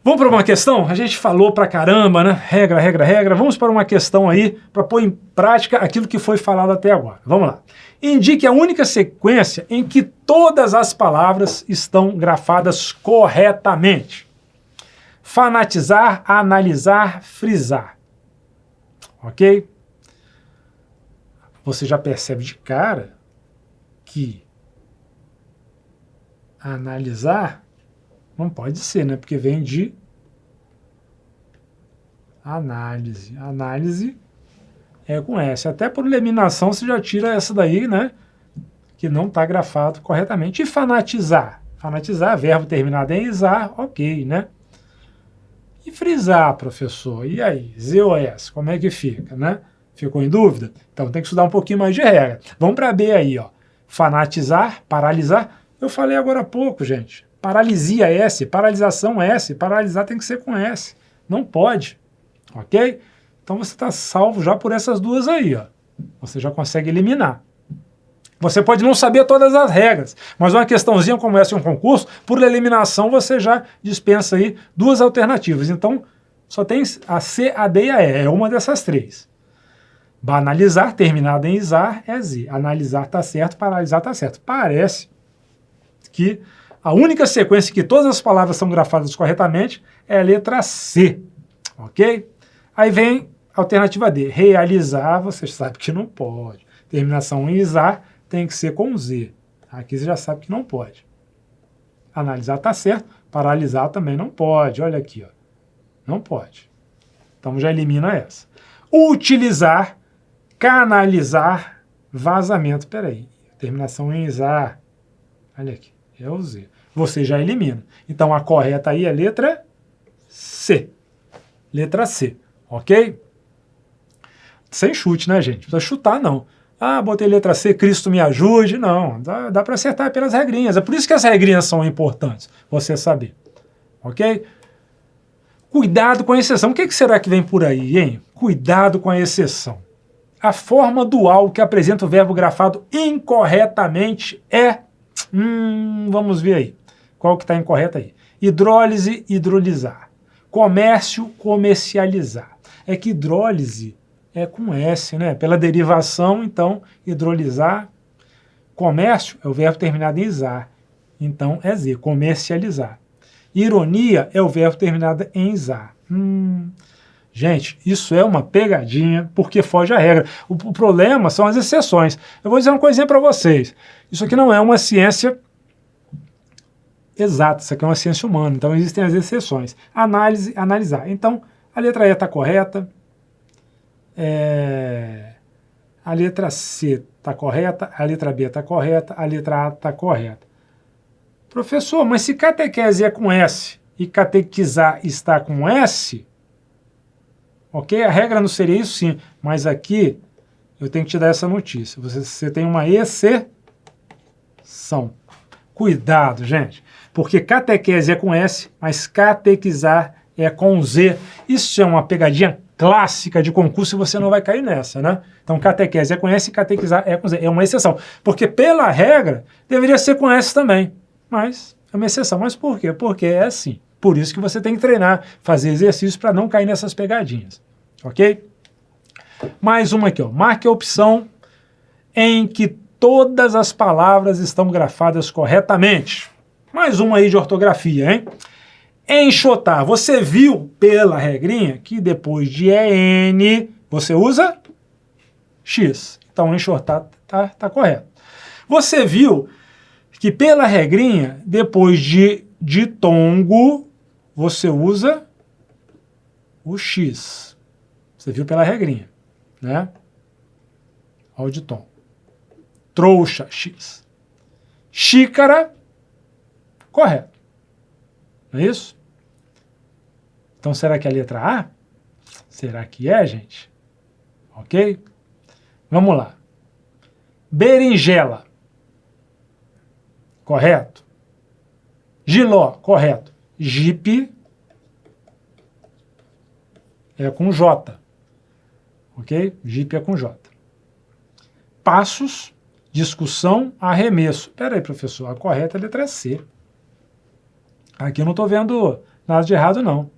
Vamos para uma questão? A gente falou pra caramba, né? Regra, regra, regra. Vamos para uma questão aí para pôr em prática aquilo que foi falado até agora. Vamos lá. Indique a única sequência em que todas as palavras estão grafadas corretamente. Fanatizar, analisar, frisar. Ok? Você já percebe de cara que analisar não pode ser, né? Porque vem de análise. Análise é com S. Até por eliminação você já tira essa daí, né? Que não está grafado corretamente. E fanatizar? Fanatizar, verbo terminado em izar, ok, né? E frisar, professor? E aí? Z ou S? Como é que fica, né? Ficou em dúvida? Então tem que estudar um pouquinho mais de regra. Vamos para B aí, ó. Fanatizar, paralisar. Eu falei agora há pouco, gente. Paralisia S, paralisação S, paralisar tem que ser com S. Não pode, ok? Então você está salvo já por essas duas aí, ó. Você já consegue eliminar. Você pode não saber todas as regras, mas uma questãozinha como essa em um concurso, por eliminação você já dispensa aí duas alternativas. Então só tem a C, a D e a E, é uma dessas três. Banalizar, terminado em izar, é Z. Analisar está certo, paralisar está certo. Parece que a única sequência que todas as palavras são grafadas corretamente é a letra C, ok? Aí vem a alternativa D, realizar, você sabe que não pode. Terminação em izar tem que ser com Z. Aqui você já sabe que não pode. Analisar está certo, paralisar também não pode. Olha aqui, ó. Não pode. Então já elimina essa. Utilizar, canalizar, vazamento. Peraí, terminação em izar. Olha aqui, é o Z. Você já elimina. Então a correta aí é a letra C. Letra C, ok? Sem chute, né, gente? Não precisa chutar, não. Ah, botei letra C, Cristo me ajude. Não, dá para acertar pelas regrinhas. É por isso que as regrinhas são importantes, você saber. Ok? Cuidado com a exceção. O que será que vem por aí, hein? Cuidado com a exceção. A forma dual que apresenta o verbo grafado incorretamente é... vamos ver aí. Qual que está incorreta aí? Hidrólise, hidrolisar. Comércio, comercializar. É que hidrólise é com S, né? Pela derivação, então, hidrolisar. Comércio é o verbo terminado em izar. Então, é Z, comercializar. Ironia é o verbo terminado em izar. Gente, isso é uma pegadinha, porque foge à regra. O problema são as exceções. Eu vou dizer uma coisinha para vocês. Isso aqui não é uma ciência exata, isso aqui é uma ciência humana, então existem as exceções. Análise, analisar. Então, a letra E está correta, a letra C está correta, a letra B está correta, a letra A está correta. Professor, mas se catequese é com S e catequizar está com S, ok? A regra não seria isso, sim, mas aqui eu tenho que te dar essa notícia. Você tem uma exceção. Cuidado, gente, porque catequese é com S, mas catequizar é com Z. Isso é uma pegadinha clássica de concurso e você não vai cair nessa, né? Então, catequese é com S e catequizar é com Z. É uma exceção, porque pela regra deveria ser com S também, mas é uma exceção. Mas por quê? Porque é assim. Por isso que você tem que treinar, fazer exercícios para não cair nessas pegadinhas, ok? Mais uma aqui, ó. Marque a opção em que todas as palavras estão grafadas corretamente. Mais uma aí de ortografia, hein? Enxotar. Você viu pela regrinha que depois de EN você usa X. Então, enxotar tá correto. Você viu que pela regrinha, depois de ditongo, você usa o X. Você viu pela regrinha, né? Olha o ditongo. Trouxa, X. Xícara, correto. Não é isso? Então, será que é a letra A? Será que é, gente? Ok? Vamos lá. Berinjela. Correto. Giló, correto. Jipe é com J. Ok? Jipe é com J. Passos, discussão, arremesso. Espera aí, professor, a correta é a letra C. Aqui eu não estou vendo Nada de errado, não.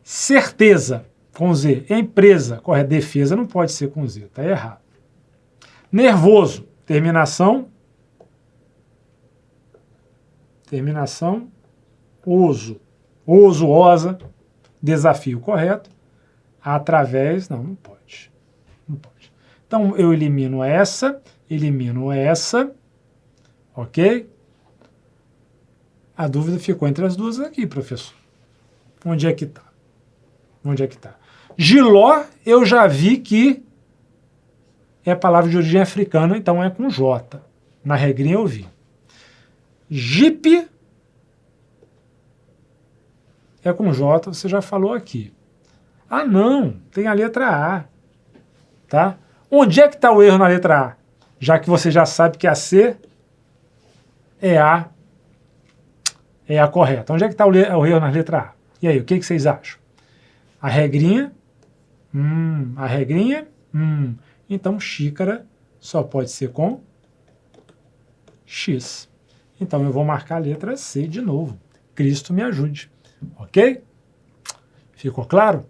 Certeza, com Z. Empresa, correto. Defesa não pode ser com Z, tá errado. Nervoso, terminação oso. Oso, osa, desafio, correto. Através, não pode. Não pode. Então, eu elimino essa, ok? A dúvida ficou entre as duas aqui, professor. Onde é que está? Onde é que está? Giló, eu já vi que é palavra de origem africana, então é com J. Na regrinha eu vi. Jipe é com J, você já falou aqui. Ah, não, tem a letra A. Tá? Onde é que está o erro na letra A? Já que você já sabe que a C é a correta. Onde é que está o erro na letra A? E aí, o que vocês acham? A regrinha? Então, xícara só pode ser com X. Então, eu vou marcar a letra C de novo. Cristo me ajude. Ok? Ficou claro?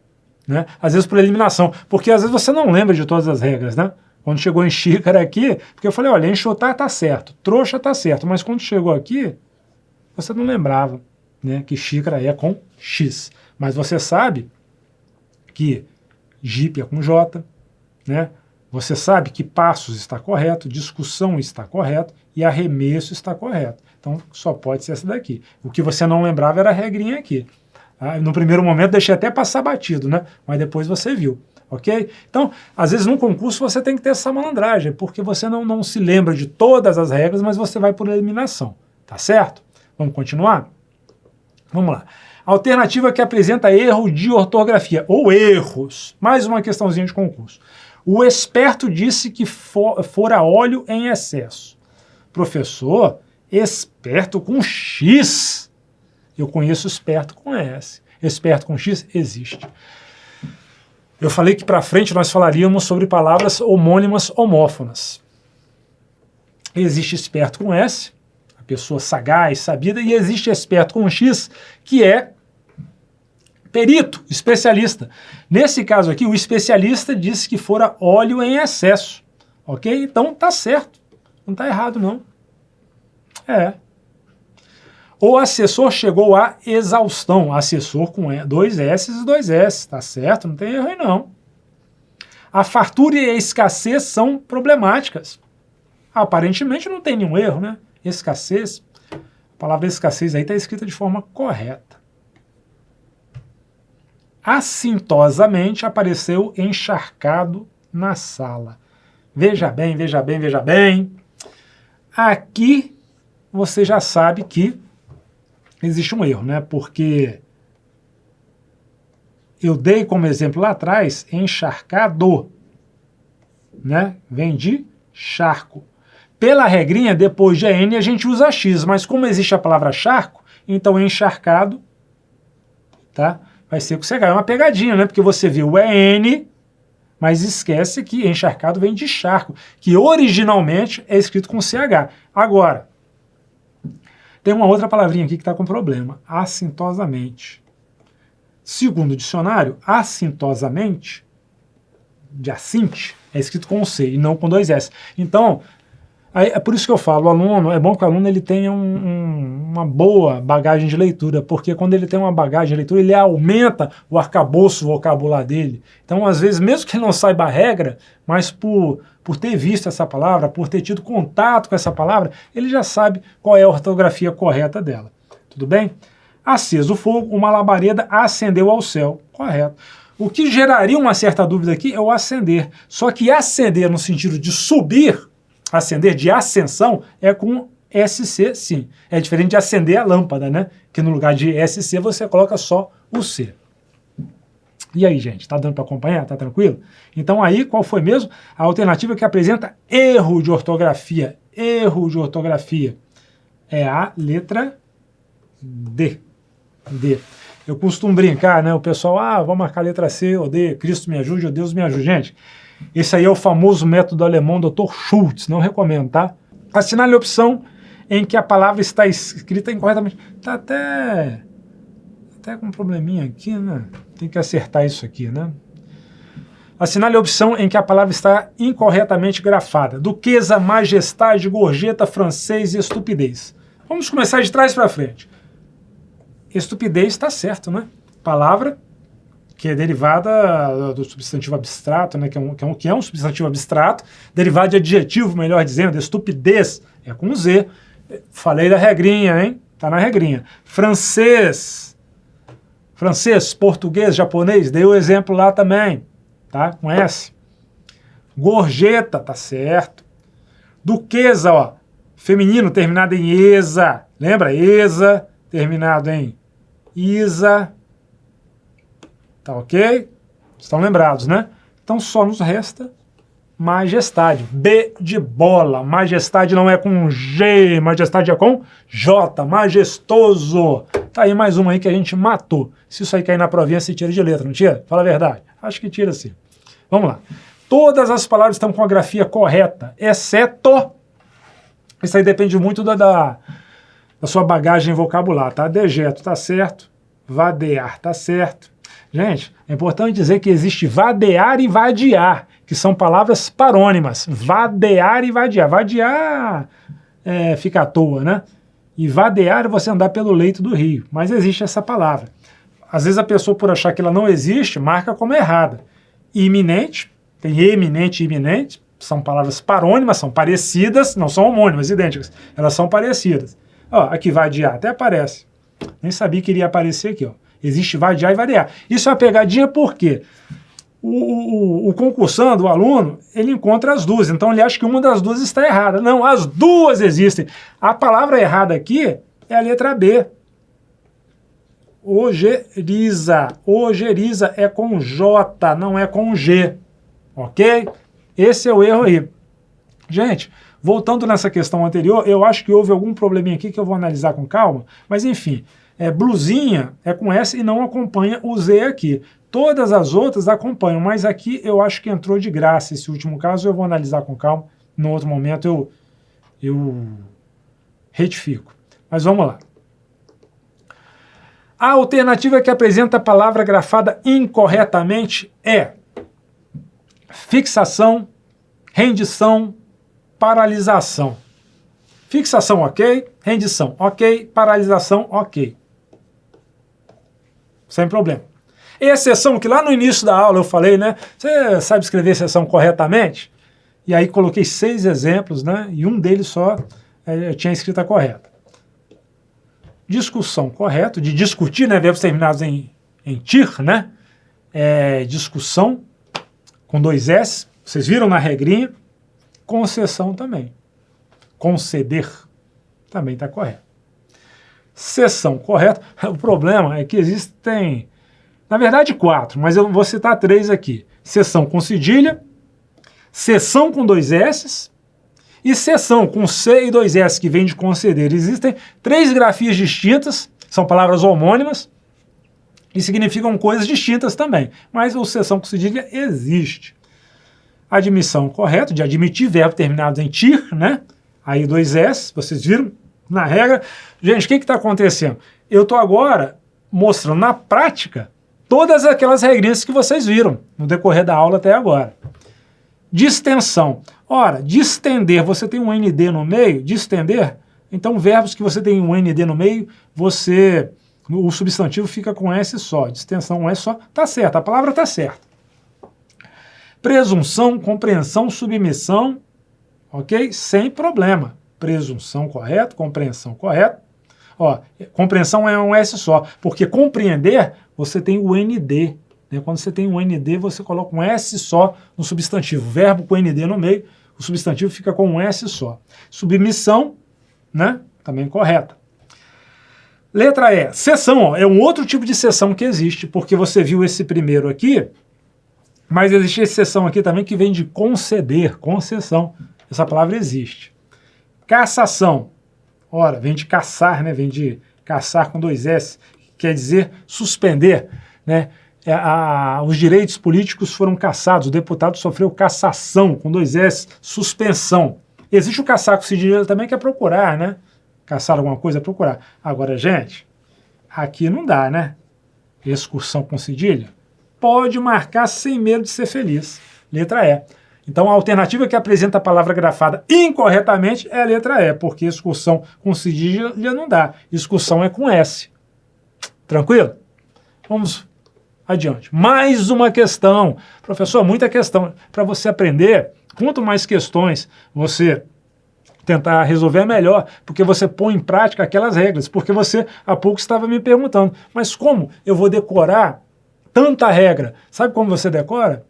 Né? Às vezes por eliminação. Porque às vezes você não lembra de todas as regras, né? Quando chegou em xícara aqui, porque eu falei, olha, enxotar tá certo, trouxa tá certo, mas quando chegou aqui, você não lembrava, né, que xícara é com X. Mas você sabe que jipe é com J, né? Você sabe que passos está correto, discussão está correto e arremesso está correto. Então, só pode ser essa daqui. O que você não lembrava era a regrinha aqui. No primeiro momento, deixei até passar batido, né? Mas depois você viu, ok? Então, às vezes, num concurso, você tem que ter essa malandragem, porque você não se lembra de todas as regras, mas você vai por eliminação, tá certo? Vamos continuar? Vamos lá. Alternativa que apresenta erro de ortografia, ou erros. Mais uma questãozinha de concurso. O esperto disse que fora óleo em excesso. Professor, esperto com X. Eu conheço esperto com S. Esperto com X existe. Eu falei que para frente nós falaríamos sobre palavras homônimas homófonas. Existe esperto com S, a pessoa sagaz, sabida, e existe esperto com X, que é perito, especialista. Nesse caso aqui, o especialista disse que fora óleo em excesso. Ok? Então tá certo. Não tá errado, não. O assessor chegou à exaustão. Assessor com dois S e dois S. Tá certo? Não tem erro aí, não. A fartura e a escassez são problemáticas. Aparentemente não tem nenhum erro, né? Escassez. A palavra escassez aí está escrita de forma correta. Assintosamente apareceu encharcado na sala. Veja bem, veja bem, veja bem. Aqui você já sabe que existe um erro, né? Porque eu dei como exemplo lá atrás encharcado, né? Vem de charco. Pela regrinha, depois de N a gente usa X, mas como existe a palavra charco, então encharcado, tá? Vai ser com CH. É uma pegadinha, né? Porque você viu o N, mas esquece que encharcado vem de charco, que originalmente é escrito com CH. Agora, tem uma outra palavrinha aqui que está com problema. Assintosamente. Segundo o dicionário, assintosamente, de assinte, é escrito com C e não com dois S. Então, é por isso que eu falo, o aluno, é bom que o aluno ele tenha uma boa bagagem de leitura, porque quando ele tem uma bagagem de leitura, ele aumenta o arcabouço vocabular dele. Então, às vezes, mesmo que ele não saiba a regra, mas por ter visto essa palavra, por ter tido contato com essa palavra, ele já sabe qual é a ortografia correta dela. Tudo bem? Aceso o fogo, uma labareda ascendeu ao céu. Correto. O que geraria uma certa dúvida aqui é o ascender. Só que ascender no sentido de subir, ascender de ascensão, é com SC, sim. É diferente de acender a lâmpada, né? Que no lugar de SC você coloca só o C. E aí, gente, tá dando para acompanhar? Tá tranquilo? Então aí, qual foi mesmo? A alternativa que apresenta erro de ortografia. Erro de ortografia. É a letra D. D. Eu costumo brincar, né? O pessoal, vou marcar a letra C ou D, Cristo me ajude ou Deus me ajude. Gente, esse aí é o famoso método alemão Dr. Schultz, não recomendo, tá? Assinale a opção em que a palavra está escrita incorretamente. Tá até com um probleminha aqui, né? Tem que acertar isso aqui, né? Assinale a opção em que a palavra está incorretamente grafada. Duquesa, majestade, gorjeta, francês e estupidez. Vamos começar de trás para frente. Estupidez está certo, né? Palavra que é derivada do substantivo abstrato, né? Que é um substantivo abstrato, derivado de adjetivo, melhor dizendo, estupidez, é com Z. Falei da regrinha, hein? Tá na regrinha. Francês, português, japonês, dei o exemplo lá também, tá? Com S. Gorjeta, tá certo. Duquesa, ó, feminino, terminado em esa, lembra? Esa, terminado em isa, tá ok? Estão lembrados, né? Então só nos resta majestade. B de bola. Majestade não é com G, majestade é com J. Majestoso. Tá aí mais uma aí que a gente matou. Se isso aí cair na provinha, se tira de letra, não tira? Fala a verdade. Acho que tira sim. Vamos lá. Todas as palavras estão com a grafia correta, exceto... Isso aí depende muito da sua bagagem vocabular, tá? Dejeto tá certo. Vadear tá certo. Gente, é importante dizer que existe vadear e vadiar, que são palavras parônimas. Vadear e vadiar. Vadiar fica à toa, né? E vadear é você andar pelo leito do rio. Mas existe essa palavra. Às vezes a pessoa, por achar que ela não existe, marca como errada. Iminente, tem eminente e iminente, são palavras parônimas, são parecidas, não são homônimas, idênticas. Elas são parecidas. Ó, aqui vadiar até aparece. Nem sabia que iria aparecer aqui, ó. Existe vadiar e vadear. Isso é uma pegadinha porque o concursando, o aluno, ele encontra as duas. Então ele acha que uma das duas está errada. Não, as duas existem. A palavra errada aqui é a letra B. Ojeriza. Ojeriza é com J, não é com G. Ok? Esse é o erro aí. Gente, voltando nessa questão anterior, eu acho que houve algum probleminha aqui que eu vou analisar com calma. Mas enfim... blusinha é com S e não acompanha o Z aqui. Todas as outras acompanham, mas aqui eu acho que entrou de graça esse último caso, eu vou analisar com calma. No outro momento eu retifico. Mas vamos lá. A alternativa que apresenta a palavra grafada incorretamente é fixação, rendição, paralisação. Fixação, ok. Rendição, ok. Paralisação, ok. Sem problema. Exceção, que lá no início da aula eu falei, né? Você sabe escrever exceção corretamente? E aí coloquei 6 exemplos, né? E um deles só eu tinha a escrita correta. Discussão, correto. De discutir, né? Verbos terminados em tir, né? Discussão, com 2 S. Vocês viram na regrinha? Concessão também. Conceder também está correto. Sessão, correto. O problema é que existem, na verdade, 4, mas eu vou citar 3 aqui. Sessão com cedilha, sessão com 2 S e sessão com C e 2 S, que vem de conceder. Existem 3 grafias distintas, são palavras homônimas e significam coisas distintas também, mas o sessão com cedilha existe. Admissão, correto, de admitir, verbo terminado em tir, né? Aí 2 S, vocês viram? Na regra. Gente, o que está acontecendo? Eu estou agora mostrando na prática todas aquelas regrinhas que vocês viram no decorrer da aula até agora. Distensão. Ora, distender, você tem um ND no meio, distender, então verbos que você tem um ND no meio, o substantivo fica com S só, distensão S só, tá certo, a palavra tá certa. Presunção, compreensão, submissão, ok? Sem problema. Presunção correto, compreensão correto. Ó, compreensão é um S só, porque compreender, você tem o ND. Né? Quando você tem um ND, você coloca um S só no substantivo. Verbo com ND no meio, o substantivo fica com um S só. Submissão, né? Também correta. Letra E, cessão, ó, é um outro tipo de cessão que existe, porque você viu esse primeiro aqui, mas existe exceção aqui também que vem de conceder, concessão. Essa palavra existe. Cassação. Ora, vem de caçar, né? Vem de caçar com 2 S, quer dizer suspender, né? Os direitos políticos foram cassados, o deputado sofreu cassação, com 2 S, suspensão. Existe o caçar com cedilha também, que é procurar, né? Caçar alguma coisa é procurar. Agora, gente, aqui não dá, né? excursão com cedilha? Pode marcar sem medo de ser feliz. Letra E. Então, a alternativa que apresenta a palavra grafada incorretamente é a letra E, porque excursão com cedilha não dá. Excursão é com S. Tranquilo? Vamos adiante. Mais uma questão. Professor, muita questão. Para você aprender, quanto mais questões você tentar resolver é melhor, porque você põe em prática aquelas regras. Porque você há pouco estava me perguntando, mas como eu vou decorar tanta regra? Sabe como você decora?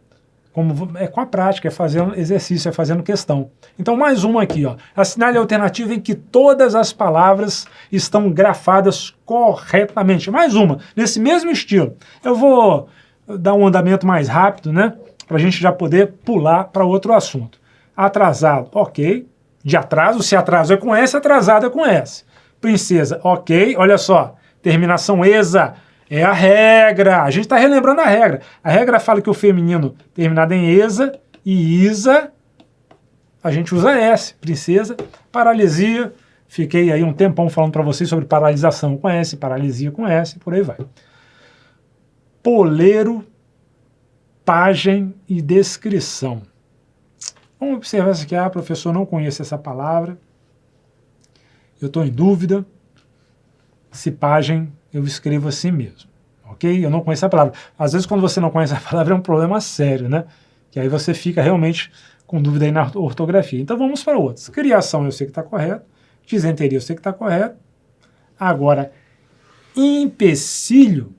É com a prática, é fazendo exercício, é fazendo questão. Então, mais uma aqui, ó. Assinale a alternativa em que todas as palavras estão grafadas corretamente. Mais uma, nesse mesmo estilo. Eu vou dar um andamento mais rápido, né? Para a gente já poder pular para outro assunto. Atrasado, ok. De atraso, se atraso é com S, atrasado é com S. Princesa, ok. Olha só, terminação ESA. É a regra. A gente está relembrando a regra. A regra fala que o feminino terminado em ESA e ISA, a gente usa S. Princesa. Paralisia. Fiquei aí um tempão falando para vocês sobre paralisação com S, paralisia com S, por aí vai. Poleiro, pagem e descrição. Vamos observar isso aqui. Ah, professor, não conheço essa palavra. Eu estou em dúvida se pagem eu escrevo assim mesmo, ok? Eu não conheço a palavra. Às vezes, quando você não conhece a palavra, é um problema sério, né? Que aí você fica realmente com dúvida aí na ortografia. Então, vamos para outros. Criação, eu sei que está correto. Disenteria, eu sei que está correto. Agora, empecilho,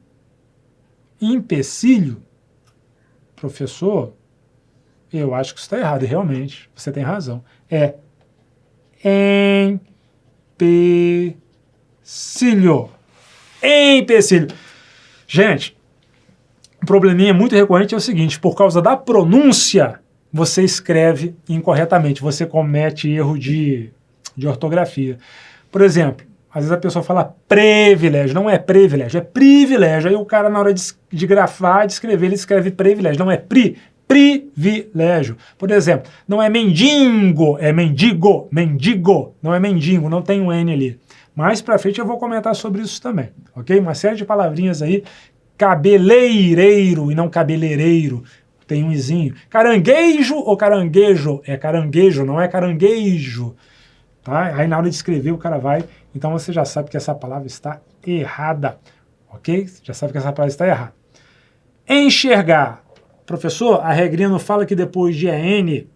professor, eu acho que isso está errado. E realmente, você tem razão. É empecilho. Empecilho. Gente, um probleminha muito recorrente é o seguinte: por causa da pronúncia, você escreve incorretamente, você comete erro de ortografia. Por exemplo, às vezes a pessoa fala privilégio, não é privilégio, é privilégio. Aí o cara, na hora de grafar, de escrever, ele escreve privilégio, não é privilégio. Por exemplo, não é mendigo, é mendigo, não é mendigo, não tem um N ali. Mais pra frente eu vou comentar sobre isso também, ok? Uma série de palavrinhas aí, cabeleireiro e não cabeleireiro, tem um izinho. Caranguejo ou caranguejo? É caranguejo, não é caranguejo, tá? Aí na hora de escrever o cara vai, então você já sabe que essa palavra está errada, ok? Já sabe que essa palavra está errada. Enxergar. Professor, a regrinha não fala que depois de EN...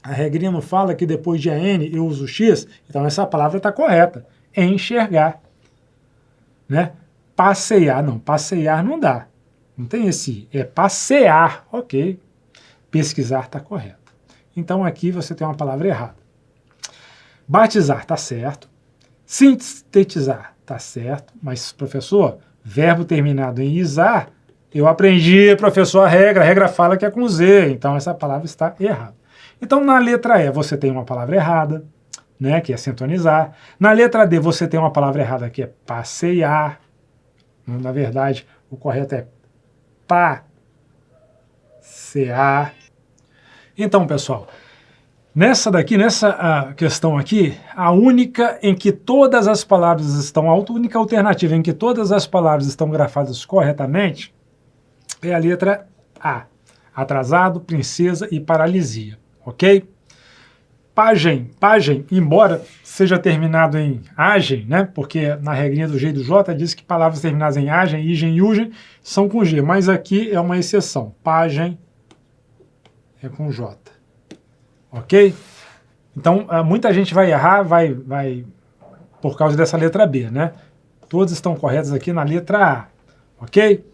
A regrinha não fala que depois de EN eu uso X, então essa palavra está correta. Enxergar. Né? Passear, não. Passear não dá. Não tem esse. É passear, ok. Pesquisar está correto. Então aqui você tem uma palavra errada. Batizar está certo. Sintetizar está certo. Mas, professor, verbo terminado em izar, eu aprendi, professor, a regra fala que é com Z, então essa palavra está errada. Então, na letra E, você tem uma palavra errada, né, que é sintonizar. Na letra D, você tem uma palavra errada, que é passear. Na verdade, o correto é passear. Então, pessoal, nessa questão aqui, a única em que todas as palavras estão, a única alternativa em que todas as palavras estão grafadas corretamente é a letra A. Atrasado, princesa e paralisia. Ok? Pagem, embora seja terminado em agem, né? Porque na regrinha do G e do J diz que palavras terminadas em agem, igem e ugem são com G, mas aqui é uma exceção. Pagem é com J. Ok? Então, muita gente vai errar, vai por causa dessa letra B, né? Todos estão corretos aqui na letra A. Ok?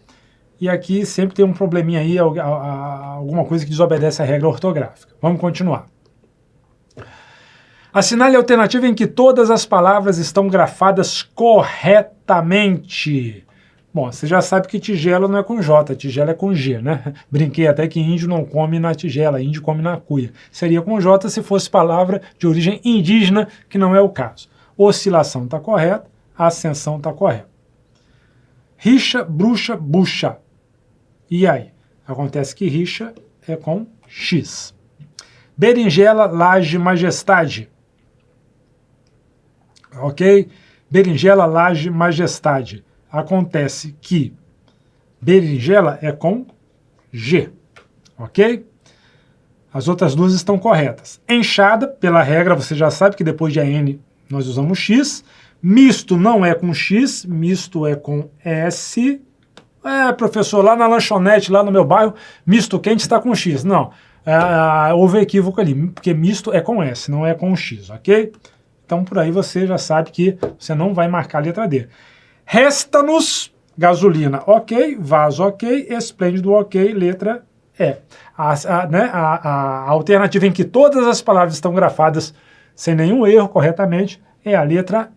E aqui sempre tem um probleminha aí, alguma coisa que desobedece a regra ortográfica. Vamos continuar. Assinale a alternativa em que todas as palavras estão grafadas corretamente. Bom, você já sabe que tigela não é com J, tigela é com G, né? Brinquei até que índio não come na tigela, índio come na cuia. Seria com J se fosse palavra de origem indígena, que não é o caso. Oscilação está correta, ascensão está correta. Rixa, bruxa, bucha. E aí? Acontece que rixa é com X. Berinjela, laje, majestade. Ok? Berinjela, laje, majestade. acontece que berinjela é com G, ok? As outras duas estão corretas. Enxada, pela regra, você já sabe que depois de AN nós usamos X. Misto não é com X, misto é com S. Professor, lá na lanchonete, lá no meu bairro, misto quente está com X. Não, houve equívoco ali, porque misto é com S, não é com X, ok? Então por aí você já sabe que você não vai marcar a letra D. Resta-nos gasolina, ok, vaso, ok, esplêndido, ok, letra E. A alternativa em que todas as palavras estão grafadas sem nenhum erro corretamente é a letra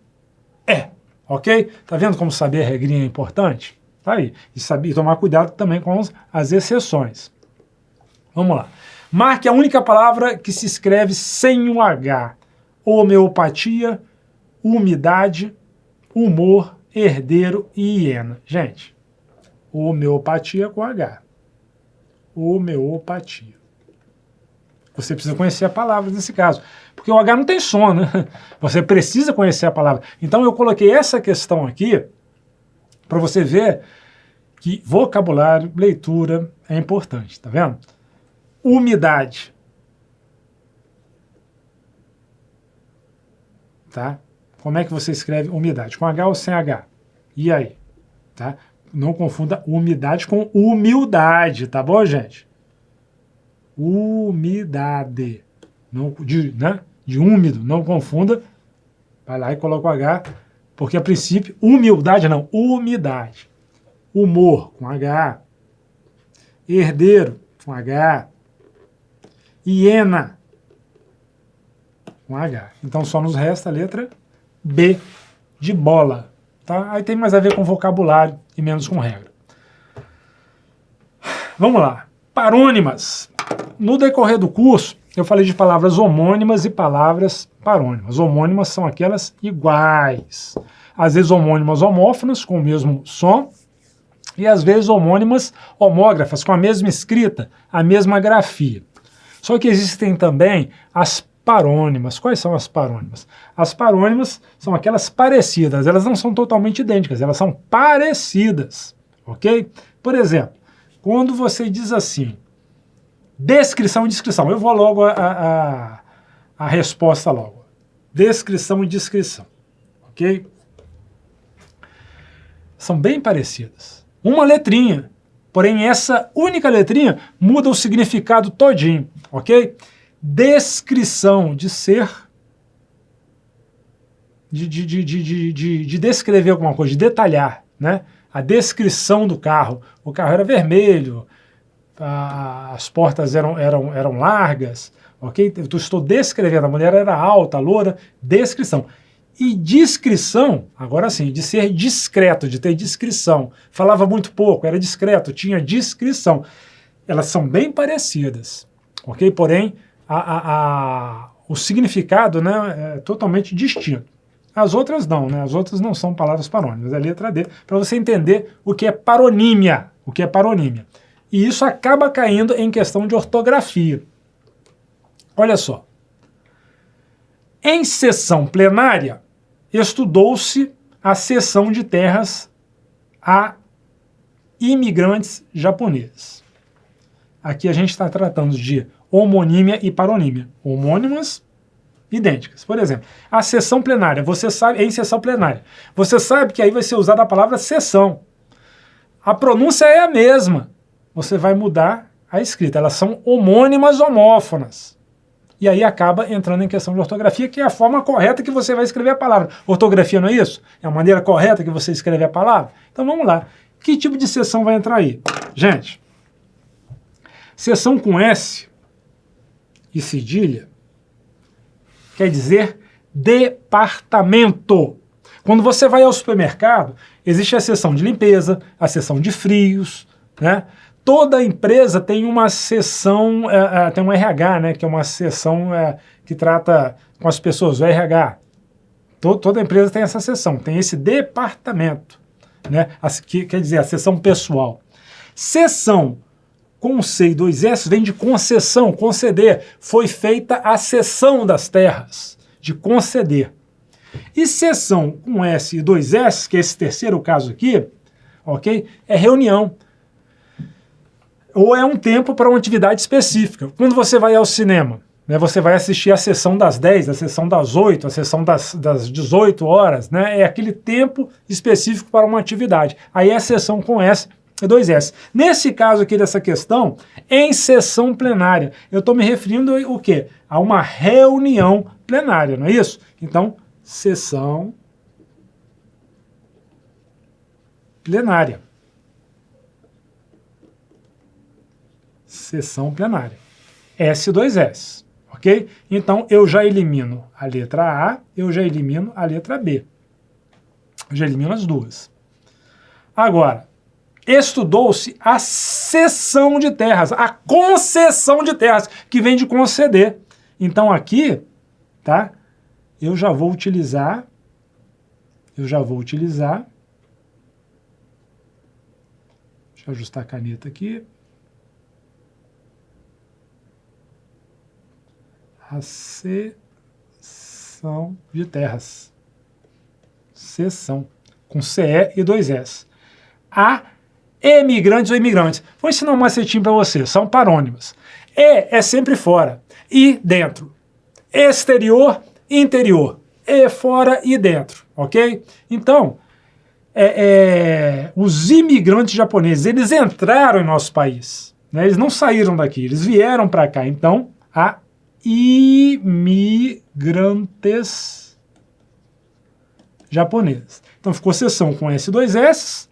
E, ok? Tá vendo como saber a regrinha é importante? Tá aí. E tomar cuidado também com as exceções. Vamos lá. Marque a única palavra que se escreve sem um H. Homeopatia, umidade, humor, herdeiro e hiena. Gente, homeopatia com H. Homeopatia. Você precisa conhecer a palavra nesse caso, porque o H não tem som, né? Você precisa conhecer a palavra. Então eu coloquei essa questão aqui para você ver que vocabulário, leitura é importante, tá vendo? Umidade. Tá? Como é que você escreve umidade? Com H ou sem H? E aí? Tá? Não confunda umidade com humildade, tá bom, gente? Umidade. Não, de úmido, não confunda. Vai lá e coloca o H, porque a princípio, humildade não, umidade. Humor, com H. Herdeiro, com H. Hiena, com H. Então só nos resta a letra B, de bola. Tá? Aí tem mais a ver com vocabulário e menos com regra. Vamos lá. Parônimas. No decorrer do curso, eu falei de palavras homônimas e palavras parônimas. Homônimas são aquelas iguais. Às vezes homônimas homófonas, com o mesmo som, e às vezes homônimas homógrafas, com a mesma escrita, a mesma grafia. Só que existem também as parônimas. Quais são as parônimas? As parônimas são aquelas parecidas, elas não são totalmente idênticas, elas são parecidas, ok? Por exemplo, quando você diz assim, descrição e descrição, eu vou logo a resposta logo. Descrição e descrição, ok? São bem parecidas. Uma letrinha, porém essa única letrinha muda o significado todinho, ok? Descrição de ser, de descrever alguma coisa, de detalhar, né? A descrição do carro. O carro era vermelho, as portas eram largas, ok? Eu estou descrevendo, a mulher era alta, loura, descrição. E discrição, agora sim, de ser discreto, de ter discrição. Falava muito pouco, era discreto, tinha discrição. Elas são bem parecidas, ok? Porém, o significado, né, é totalmente distinto. As outras não, né? As outras não são palavras parônimas, é a letra D, para você entender o que é paronímia, o que é paronímia. E isso acaba caindo em questão de ortografia. Olha só. Em sessão plenária, estudou-se a cessão de terras a imigrantes japoneses. Aqui a gente está tratando de homonímia e paronímia. Homônimas, idênticas. Por exemplo, a sessão plenária, você sabe, em sessão plenária, você sabe que aí vai ser usada a palavra sessão. A pronúncia é a mesma. Você vai mudar a escrita. Elas são homônimas homófonas. E aí acaba entrando em questão de ortografia, que é a forma correta que você vai escrever a palavra. Ortografia não é isso? É a maneira correta que você escreve a palavra? Então vamos lá. Que tipo de sessão vai entrar aí? Gente, sessão com S e cedilha quer dizer departamento. Quando você vai ao supermercado, existe a seção de limpeza, a seção de frios, né? Toda empresa tem uma seção, tem um RH, né, que é uma seção que trata com as pessoas, o RH. Toda empresa tem essa seção, tem esse departamento, né, que quer dizer a seção pessoal. Seção com C e 2 S vem de concessão, conceder. Foi feita a cessão das terras, de conceder. E seção com S e 2S, que é esse terceiro caso aqui, ok? É reunião. Ou é um tempo para uma atividade específica. Quando você vai ao cinema, né, você vai assistir a sessão das 10, a sessão das 8, a sessão das 18 horas, né? É aquele tempo específico para uma atividade. Aí é a sessão com S e 2S. Nesse caso aqui dessa questão, em sessão plenária, eu estou me referindo o quê? A uma reunião plenária, não é isso? Então, sessão plenária. Sessão plenária. S2S, ok? Então, eu já elimino a letra A, eu já elimino a letra B. Eu já elimino as duas. Agora, estudou-se a cessão de terras, a concessão de terras, que vem de conceder. Então, aqui, tá? Eu já vou utilizar, deixa eu ajustar a caneta aqui. A cessão de terras. Cessão. Com CE e 2S. A emigrantes ou imigrantes. Vou ensinar um macetinho para você. São parônimas. E é sempre fora. I, dentro. Exterior, interior. E, fora e dentro. Ok? Então, os imigrantes japoneses, eles entraram em nosso país. Né? Eles não saíram daqui. Eles vieram para cá. Então, a imigrantes japoneses. Então ficou seção com S e 2S,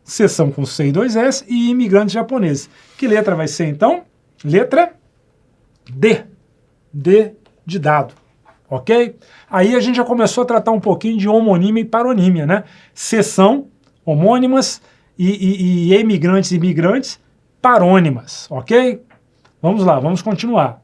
seção com C e 2S e imigrantes japoneses. Que letra vai ser então? Letra D. D de dado. Ok? Aí a gente já começou a tratar um pouquinho de homonímia e paronímia, né? Seção, homônimas e imigrantes, parônimas. Ok? Vamos lá, vamos continuar.